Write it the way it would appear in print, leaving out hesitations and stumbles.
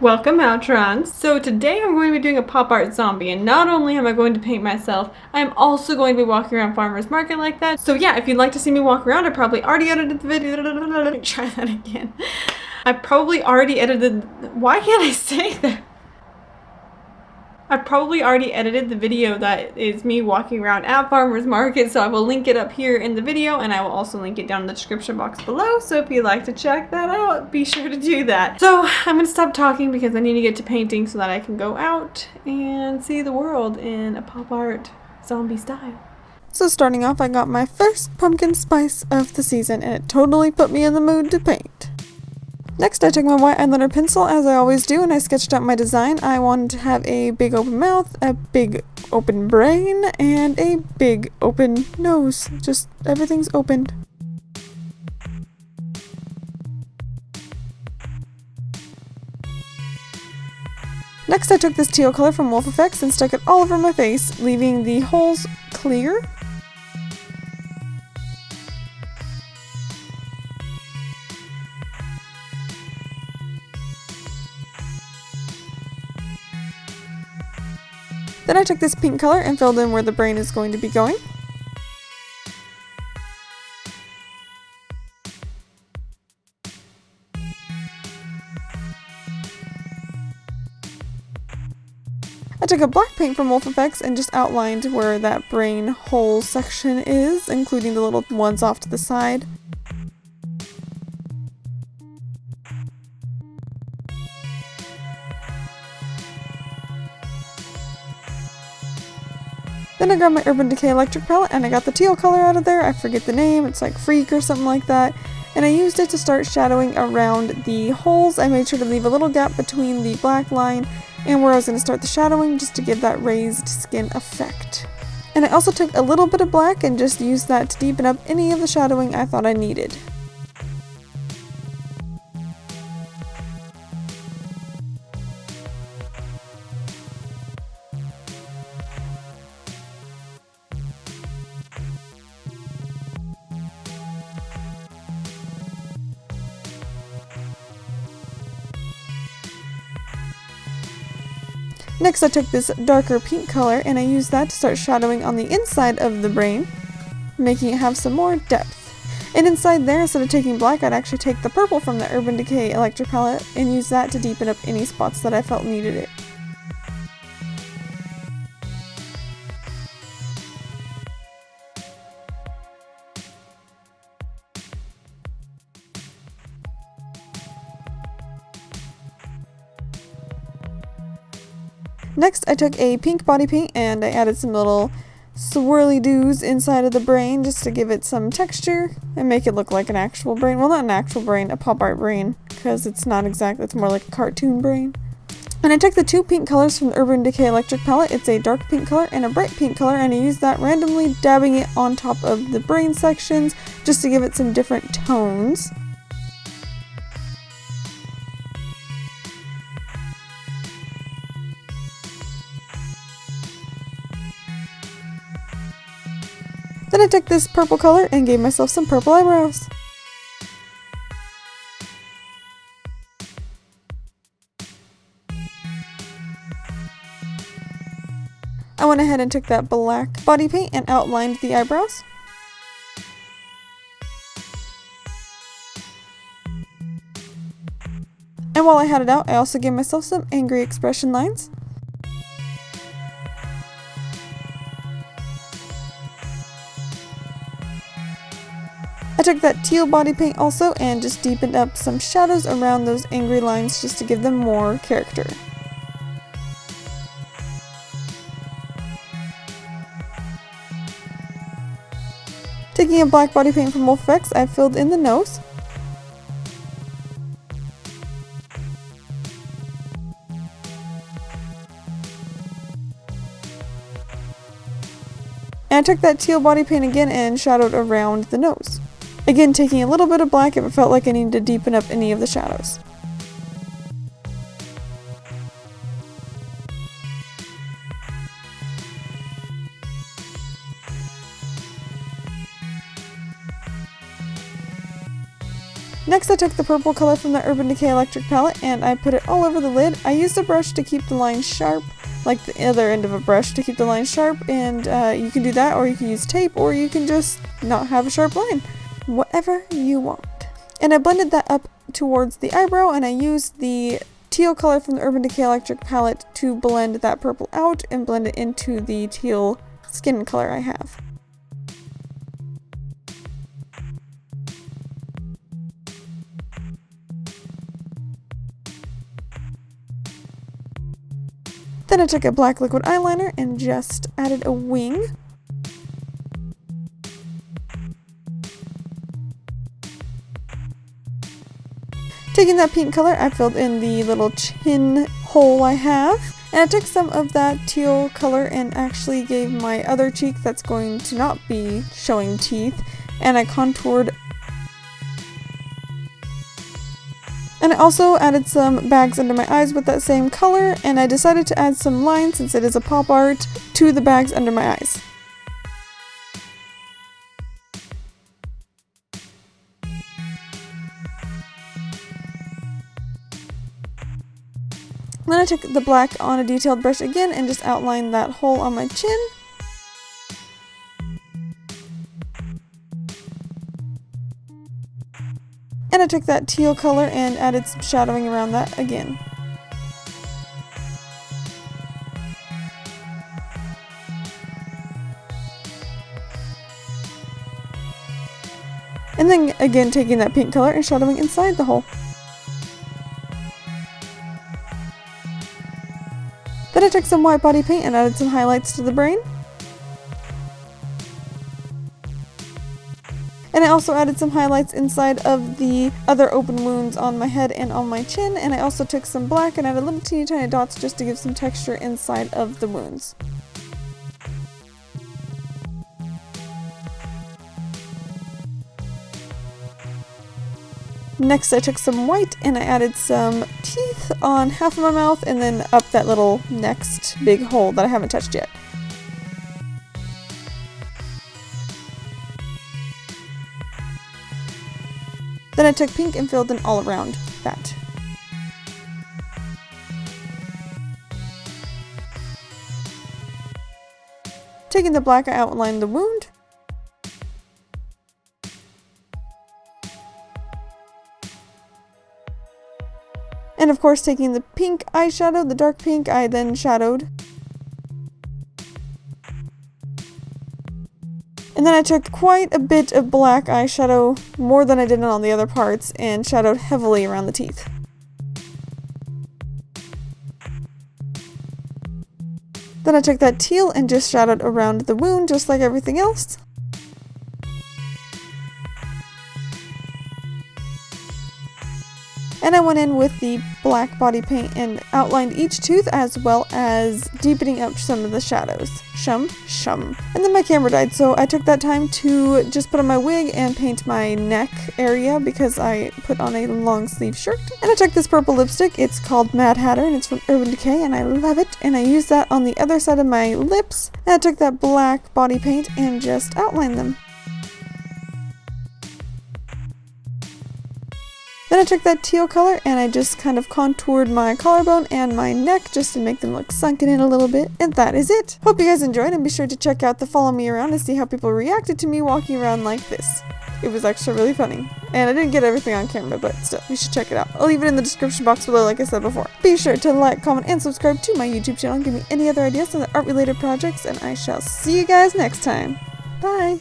Welcome, Outrons. So today I'm going to be doing a pop art zombie, and not only am I going to paint myself, I'm also going to be walking around farmer's market like that. So yeah, if you'd like to see me walk around, I probably already edited the video. Try that again. I probably already edited. Why can't I say that? I probably already edited the video that is me walking around at farmer's market, so I will link it up here in the video, and I will also link it down in the description box below, so if you'd like to check that out, be sure to do that. So I'm gonna stop talking because I need to get to painting so that I can go out and see the world in a pop art zombie style. So starting off, I got my first pumpkin spice of the season, and it totally put me in the mood to paint. Next, I took my white eyeliner pencil, as I always do, and I sketched out my design. I wanted to have a big open mouth, a big open brain, and a big open nose. Just everything's opened. Next, I took this teal color from Wolfe and stuck it all over my face, leaving the holes clear. Then I took this pink color and filled in where the brain is going to be going. I took a black paint from Wolfe and just outlined where that brain hole section is, including the little ones off to the side. Then I grabbed my Urban Decay electric palette and I got the teal color out of there. I forget the name, it's like Freak or something like that. And I used it to start shadowing around the holes. I made sure to leave a little gap between the black line and where I was going to start the shadowing, just to give that raised skin effect. And I also took a little bit of black and just used that to deepen up any of the shadowing I thought I needed. Next, I took this darker pink color and I used that to start shadowing on the inside of the brain, making it have some more depth. And inside there, instead of taking black, I'd actually take the purple from the Urban Decay electric palette and use that to deepen up any spots that I felt needed it. Next, I took a pink body paint and I added some little swirly doos inside of the brain just to give it some texture and make it look like an actual brain. Well, not an actual brain, a pop art brain, because it's not exactly, it's more like a cartoon brain. And I took the two pink colors from the Urban Decay electric palette. It's a dark pink color and a bright pink color, and I used that randomly, dabbing it on top of the brain sections just to give it some different tones. Then I took this purple color and gave myself some purple eyebrows. I went ahead and took that black body paint and outlined the eyebrows. And while I had it out, I also gave myself some angry expression lines. I took that teal body paint also and just deepened up some shadows around those angry lines just to give them more character. Taking a black body paint from Wolfe, I filled in the nose. And I took that teal body paint again and shadowed around the nose. Again, taking a little bit of black if it felt like I needed to deepen up any of the shadows. Next I took the purple color from the Urban Decay electric palette and I put it all over the lid. I used a brush to keep the line sharp, like the other end of a brush to keep the line sharp, and you can do that, or you can use tape, or you can just not have a sharp line. Whatever you want. And I blended that up towards the eyebrow, and I used the teal color from the Urban Decay electric palette to blend that purple out and blend it into the teal skin color I have. Then I took a black liquid eyeliner and just added a wing. Taking that pink color, I filled in the little chin hole I have. And I took some of that teal color and actually gave my other cheek that's going to not be showing teeth, and I contoured. And I also added some bags under my eyes with that same color, and I decided to add some lines, since it is a pop art, to the bags under my eyes. Then I took the black on a detailed brush again and just outlined that hole on my chin. And I took that teal color and added some shadowing around that again. And then again taking that pink color and shadowing inside the hole. Then I took some white body paint and added some highlights to the brain. And I also added some highlights inside of the other open wounds on my head and on my chin, and I also took some black and added little teeny tiny dots just to give some texture inside of the wounds. Next I took some white and I added some teeth on half of my mouth and then up that little next big hole that I haven't touched yet. Then I took pink and filled in all around that. Taking the black, I outlined the wound. And of course, taking the pink eyeshadow, the dark pink, I then shadowed. And then I took quite a bit of black eyeshadow, more than I did on all the other parts, and shadowed heavily around the teeth. Then I took that teal and just shadowed around the wound, just like everything else. And I went in with the black body paint and outlined each tooth as well as deepening up some of the shadows. Shum. And then my camera died, so I took that time to just put on my wig and paint my neck area because I put on a long sleeve shirt. And I took this purple lipstick, it's called Mad Hatter and it's from Urban Decay and I love it. And I used that on the other side of my lips. And I took that black body paint and just outlined them. Then I took that teal color and I just kind of contoured my collarbone and my neck just to make them look sunken in a little bit. And that is it. Hope you guys enjoyed and be sure to check out the follow me around and see how people reacted to me walking around like this. It was actually really funny. And I didn't get everything on camera, but still, you should check it out. I'll leave it in the description box below like I said before. Be sure to like, comment, and subscribe to my YouTube channel and give me any other ideas on the art related projects and I shall see you guys next time. Bye!